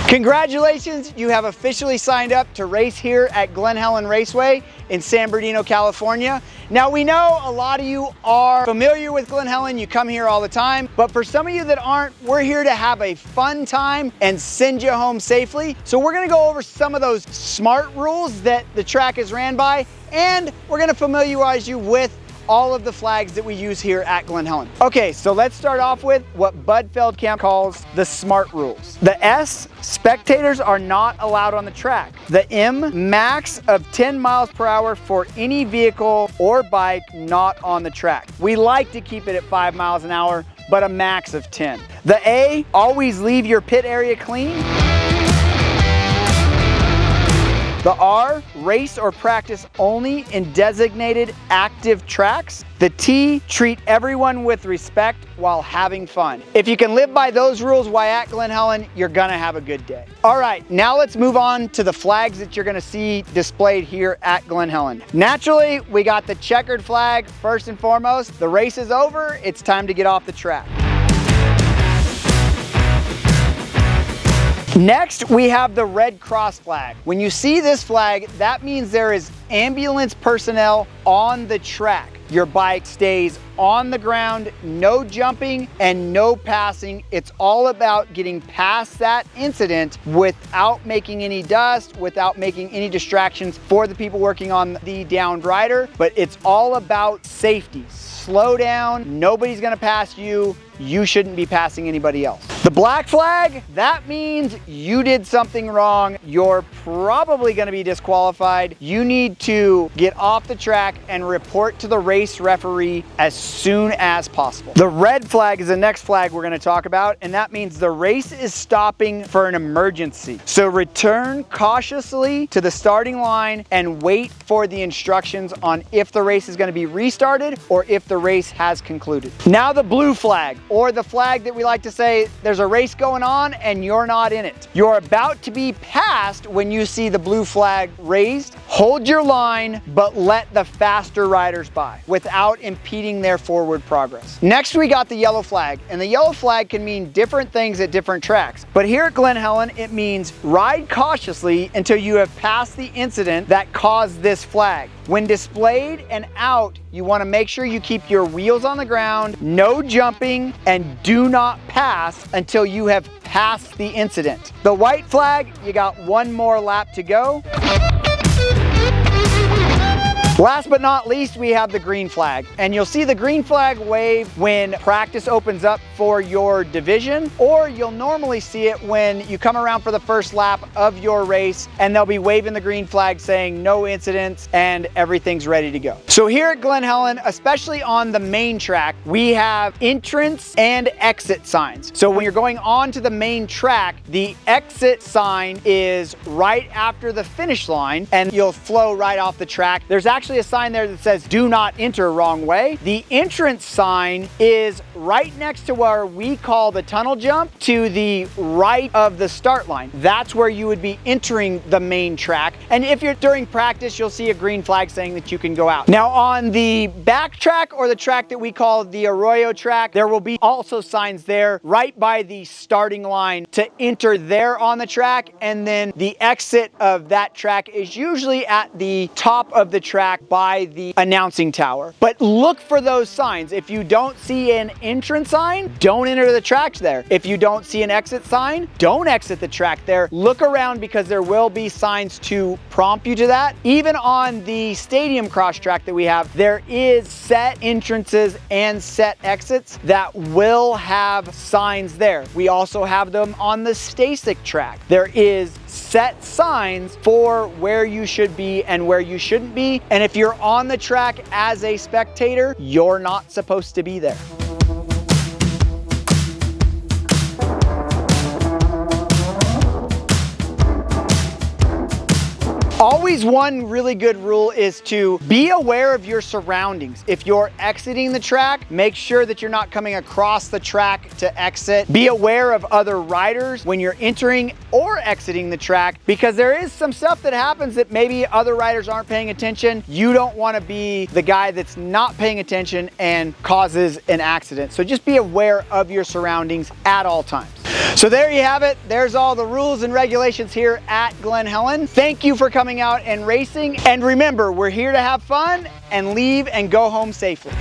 Congratulations, you have officially signed up to race here at Glen Helen Raceway in San Bernardino, California. Now we know a lot of you are familiar with Glen Helen, you come here all the time, but for some of you that aren't, we're here to have a fun time and send you home safely. So we're gonna go over some of those smart rules that the track is ran by, and we're gonna familiarize you with all of the flags that we use here at Glen Helen. Okay, so let's start off with what Bud Feldkamp calls the SMART rules. The S, spectators are not allowed on the track. The M, max of 10 miles per hour for any vehicle or bike not on the track. We like to keep it at 5 miles an hour, but a max of 10. The A, always leave your pit area clean. The R, race or practice only in designated active tracks. The T, treat everyone with respect while having fun. If you can live by those rules while at Glen Helen, you're gonna have a good day. All right, now let's move on to the flags that you're gonna see displayed here at Glen Helen. Naturally, we got the checkered flag first and foremost. The race is over, it's time to get off the track. Next, we have the Red Cross flag. When you see this flag, that means there is ambulance personnel on the track. Your bike stays on the ground, no jumping and no passing. It's all about getting past that incident without making any dust, without making any distractions for the people working on the downed rider, but it's all about safety. Slow down, nobody's gonna pass you. You shouldn't be passing anybody else. The black flag, that means you did something wrong. You're probably gonna be disqualified. You need to get off the track and report to the race referee as soon as possible. The red flag is the next flag we're gonna talk about, and that means the race is stopping for an emergency. So return cautiously to the starting line and wait for the instructions on if the race is gonna be restarted or if the race has concluded. Now the blue flag, or the flag that we like to say, there's a race going on and you're not in it. You're about to be passed when you see the blue flag raised. Hold your line, but let the faster riders by without impeding their forward progress. Next, we got the yellow flag, and the yellow flag can mean different things at different tracks. But here at Glen Helen, it means ride cautiously until you have passed the incident that caused this flag. When displayed and out, you want to make sure you keep your wheels on the ground, no jumping, and do not pass until you have passed the incident. The white flag, you got one more lap to go. Last but not least, we have the green flag, and you'll see the green flag wave when practice opens up for your division, or you'll normally see it when you come around for the first lap of your race and they'll be waving the green flag saying no incidents and everything's ready to go. So here at Glen Helen, especially on the main track, we have entrance and exit signs. So when you're going on to the main track, the exit sign is right after the finish line and you'll flow right off the track. There's actually a sign there that says do not enter wrong way. The entrance sign is right next to where we call the tunnel jump, to the right of the start line. That's where you would be entering the main track. And if you're during practice, you'll see a green flag saying that you can go out. Now on the back track, or the track that we call the Arroyo track, there will be also signs there right by the starting line to enter there on the track, and then the exit of that track is usually at the top of the track by the announcing tower. But look for those signs. If you don't see an entrance sign, don't enter the tracks there. If you don't see an exit sign, don't exit the track there. Look around, because there will be signs to prompt you to that. Even on the stadium cross track that we have, there is set entrances and set exits that will have signs there. We also have them on the Stasic track. There is set signs for where you should be and where you shouldn't be. And if you're on the track as a spectator, you're not supposed to be there. Always one really good rule is to be aware of your surroundings. If you're exiting the track, make sure that you're not coming across the track to exit. Be aware of other riders when you're entering or exiting the track, because there is some stuff that happens that maybe other riders aren't paying attention. You don't want to be the guy that's not paying attention and causes an accident. So just be aware of your surroundings at all times. So there you have it. There's all the rules and regulations here at Glen Helen. Thank you for coming out and racing. And remember, we're here to have fun and leave and go home safely.